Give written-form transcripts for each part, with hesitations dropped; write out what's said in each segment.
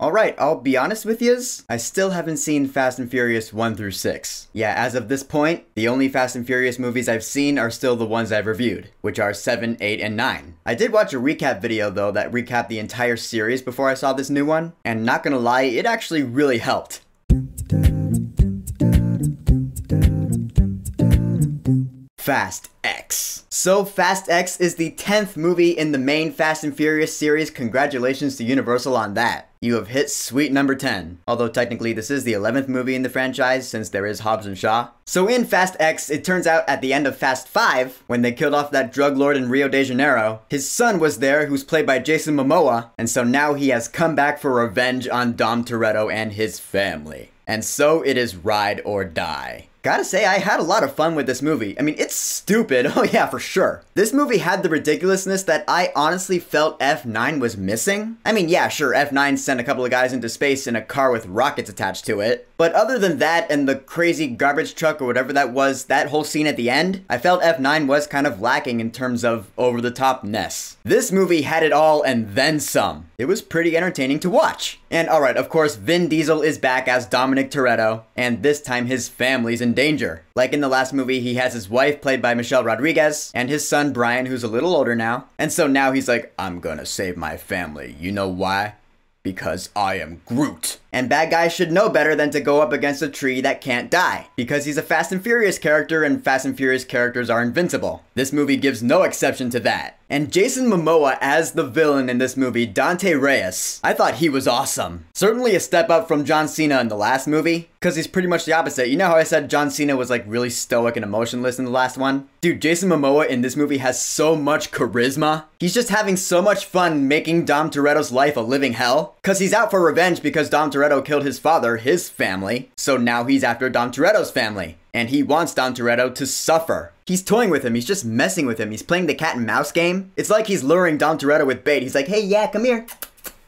Alright, I'll be honest with yous, I still haven't seen Fast and Furious 1 through 6. Yeah, as of this point, the only Fast and Furious movies I've seen are still the ones I've reviewed, which are 7, 8, and 9. I did watch a recap video though that recapped the entire series before I saw this new one, and not gonna lie, it actually really helped. Fast X. So Fast X is the 10th movie in the main Fast and Furious series. Congratulations to Universal on that. You have hit sweet number 10. Although technically this is the 11th movie in the franchise since there is Hobbs and Shaw. So in Fast X, it turns out at the end of Fast 5, when they killed off that drug lord in Rio de Janeiro, his son was there who's played by Jason Momoa, and so now he has come back for revenge on Dom Toretto and his family. And so it is ride or die. Gotta say, I had a lot of fun with this movie. I mean, it's stupid, oh yeah, for sure. This movie had the ridiculousness that I honestly felt F9 was missing. I mean, yeah, sure, F9 sent a couple of guys into space in a car with rockets attached to it. But other than that and the crazy garbage truck or whatever that was, that whole scene at the end, I felt F9 was kind of lacking in terms of over-the-top-ness. This movie had it all and then some. It was pretty entertaining to watch. And alright, of course, Vin Diesel is back as Dominic Toretto, and this time his family's in danger. Like in the last movie, he has his wife, played by Michelle Rodriguez, and his son, Brian, who's a little older now. And so now he's like, I'm gonna save my family. You know why? Because I am Groot. And bad guys should know better than to go up against a tree that can't die, because he's a Fast and Furious character and Fast and Furious characters are invincible. This movie gives no exception to that. And Jason Momoa as the villain in this movie, Dante Reyes, I thought he was awesome. Certainly a step up from John Cena in the last movie, because he's pretty much the opposite. You know how I said John Cena was like really stoic and emotionless in the last one? Dude, Jason Momoa in this movie has so much charisma. He's just having so much fun making Dom Toretto's life a living hell, because he's out for revenge because Dom Toretto killed his father, his family, so now he's after Dom Toretto's family. And he wants Dom Toretto to suffer. He's toying with him, he's just messing with him, he's playing the cat and mouse game. It's like he's luring Dom Toretto with bait. He's like, hey, yeah, come here.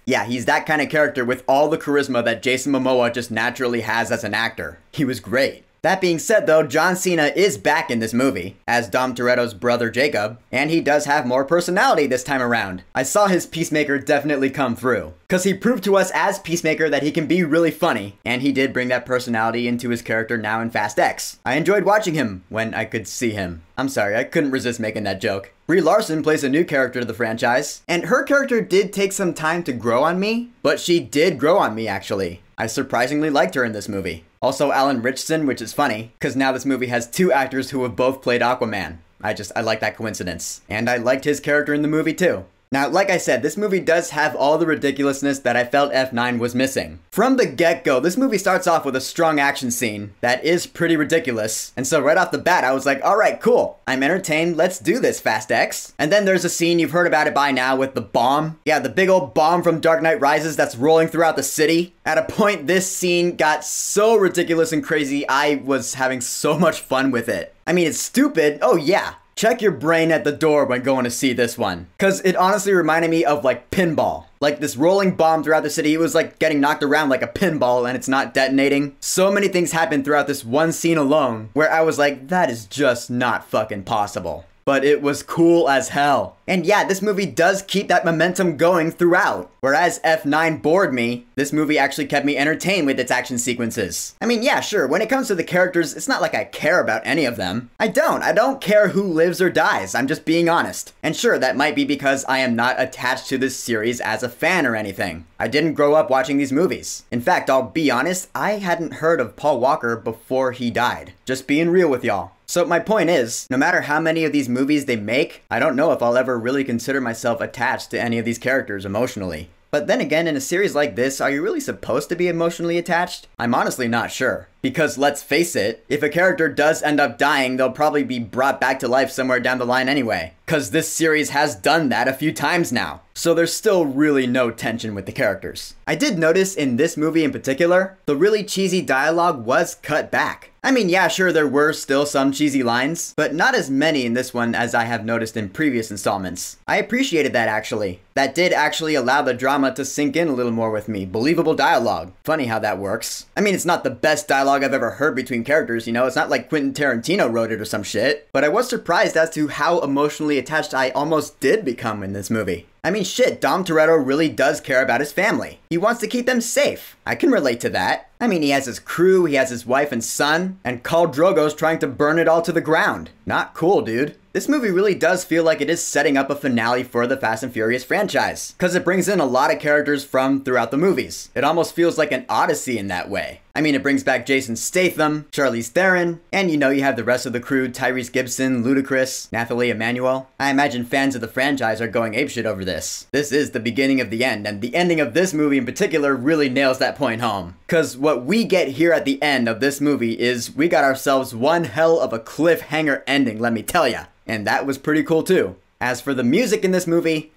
Yeah, he's that kind of character with all the charisma that Jason Momoa just naturally has as an actor. He was great. That being said though, John Cena is back in this movie as Dom Toretto's brother Jacob, and he does have more personality this time around. I saw his Peacemaker definitely come through, because he proved to us as Peacemaker that he can be really funny, and he did bring that personality into his character now in Fast X. I enjoyed watching him when I could see him. I'm sorry, I couldn't resist making that joke. Brie Larson plays a new character to the franchise, and her character did take some time to grow on me, but she did grow on me actually. I surprisingly liked her in this movie. Also Alan Ritchson, which is funny, because now this movie has two actors who have both played Aquaman. I like that coincidence. And I liked his character in the movie too. Now, like I said, this movie does have all the ridiculousness that I felt F9 was missing. From the get-go, this movie starts off with a strong action scene that is pretty ridiculous. And so right off the bat, I was like, alright, cool. I'm entertained, let's do this, Fast X. And then there's a scene, you've heard about it by now, with the bomb. Yeah, the big old bomb from Dark Knight Rises that's rolling throughout the city. At a point, this scene got so ridiculous and crazy, I was having so much fun with it. I mean, it's stupid, oh yeah. Check your brain at the door when going to see this one. Cause it honestly reminded me of like pinball. Like this rolling bomb throughout the city, it was like getting knocked around like a pinball and it's not detonating. So many things happened throughout this one scene alone where I was like, that is just not fucking possible. But it was cool as hell. And yeah, this movie does keep that momentum going throughout. Whereas F9 bored me, this movie actually kept me entertained with its action sequences. I mean, yeah, sure, when it comes to the characters, it's not like I care about any of them. I don't care who lives or dies, I'm just being honest. And sure, that might be because I am not attached to this series as a fan or anything. I didn't grow up watching these movies. In fact, I'll be honest, I hadn't heard of Paul Walker before he died. Just being real with y'all. So my point is, no matter how many of these movies they make, I don't know if I'll ever really consider myself attached to any of these characters emotionally. But then again, in a series like this, are you really supposed to be emotionally attached? I'm honestly not sure. Because let's face it, if a character does end up dying, they'll probably be brought back to life somewhere down the line anyway. Cause this series has done that a few times now. So there's still really no tension with the characters. I did notice in this movie in particular, the really cheesy dialogue was cut back. I mean, yeah, sure, there were still some cheesy lines, but not as many in this one as I have noticed in previous installments. I appreciated that actually. That did actually allow the drama to sink in a little more with me. Believable dialogue. Funny how that works. I mean, it's not the best dialogue dialogue I've ever heard between characters, you know? It's not like Quentin Tarantino wrote it or some shit. But I was surprised as to how emotionally attached I almost did become in this movie. I mean, shit, Dom Toretto really does care about his family. He wants to keep them safe. I can relate to that. I mean, he has his crew, he has his wife and son, and Khal Drogo's trying to burn it all to the ground. Not cool, dude. This movie really does feel like it is setting up a finale for the Fast and Furious franchise, because it brings in a lot of characters from throughout the movies. It almost feels like an odyssey in that way. I mean, it brings back Jason Statham, Charlize Theron, and you know you have the rest of the crew, Tyrese Gibson, Ludacris, Nathalie Emmanuel. I imagine fans of the franchise are going apeshit over this. This is the beginning of the end, and the ending of this movie in particular really nails that point home. Cause what we get here at the end of this movie is we got ourselves one hell of a cliffhanger ending, let me tell ya. And that was pretty cool too. As for the music in this movie,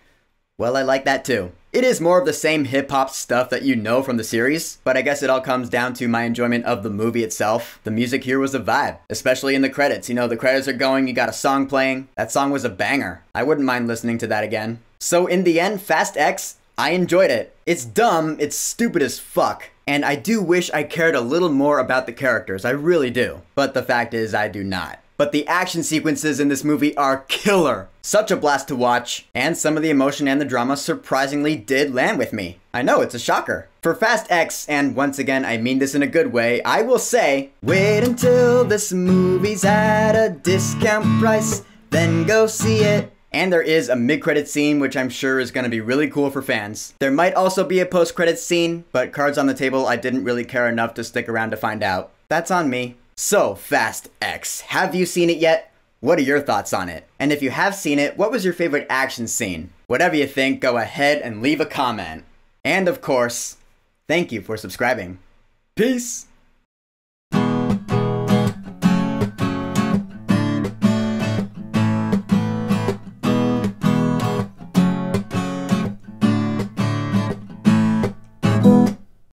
well, I like that too. It is more of the same hip-hop stuff that you know from the series, but I guess it all comes down to my enjoyment of the movie itself. The music here was a vibe, especially in the credits. You know, the credits are going, you got a song playing. That song was a banger. I wouldn't mind listening to that again. So in the end, Fast X, I enjoyed it. It's dumb, it's stupid as fuck, and I do wish I cared a little more about the characters, I really do. But the fact is, I do not. But the action sequences in this movie are killer. Such a blast to watch, and some of the emotion and the drama surprisingly did land with me. I know, it's a shocker. For Fast X, and once again I mean this in a good way, I will say, wait until this movie's at a discount price, then go see it. And there is a mid-credits scene, which I'm sure is going to be really cool for fans. There might also be a post-credits scene, but cards on the table, I didn't really care enough to stick around to find out. That's on me. So, Fast X, have you seen it yet? What are your thoughts on it? And if you have seen it, what was your favorite action scene? Whatever you think, go ahead and leave a comment. And of course, thank you for subscribing. Peace!